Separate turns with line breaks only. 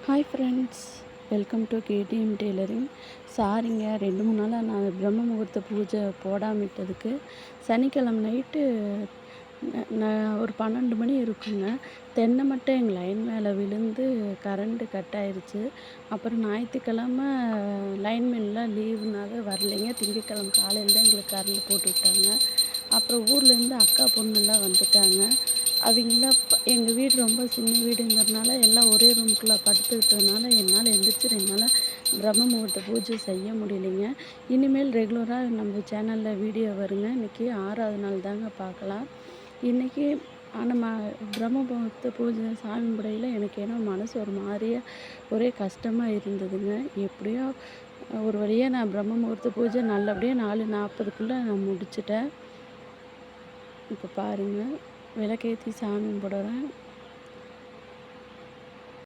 Hi friends, welcome to KTM tailoring. சாரிங்க, 2-3 நாளாக நான் பிரம்ம முகூர்த்த பூஜை போடாமல் விட்டதுக்கு. சனிக்கிழமை நைட்டு நான் ஒரு 12 மணி இருக்குங்க. தென்னை மட்டும் எங்கள் லைன் மேலே விழுந்து கரண்ட்டு கட் ஆயிருச்சு. அப்புறம் ஞாயிற்றுக்கிழமை லைன்மேன்லாம் லீவுனால வரலைங்க. திங்கட்கிழமை காலையில் தான் எங்களுக்கு கரண்ட் போட்டு விட்டாங்க. அப்புறம் ஊர்லேருந்து அக்கா பொண்ணுலாம் வந்துட்டாங்க. அவங்களாம் எங்கள் வீடு ரொம்ப சின்ன வீடுங்கிறதுனால எல்லாம் ஒரே ரூம்குள்ளே படுத்துக்கிட்டதுனால என்னால் எந்திரிச்சு 2 நாளாக பிரம்ம முகூர்த்த பூஜை செய்ய முடியலைங்க. இனிமேல் ரெகுலராக நம்ம சேனலில் வீடியோ வருங்க. இன்றைக்கி 6வது நாள் தாங்க பார்க்கலாம். இன்றைக்கி நம்ம பிரம்ம முகூர்த்த பூஜை சாமி கும்பிடையில எனக்கு ஏன்னா மனசு ஒரு மாதிரியா ஒரே கஷ்டமாக இருந்ததுங்க. எப்படியோ ஒரு வழியாக நான் பிரம்ம முகூர்த்த பூஜை நல்லபடியாக 4:40க்குள்ளே நான் முடிச்சிட்டேன். இப்போ பாருங்கள், விளக்கேற்றி சாமி கும்பிடுறேன்.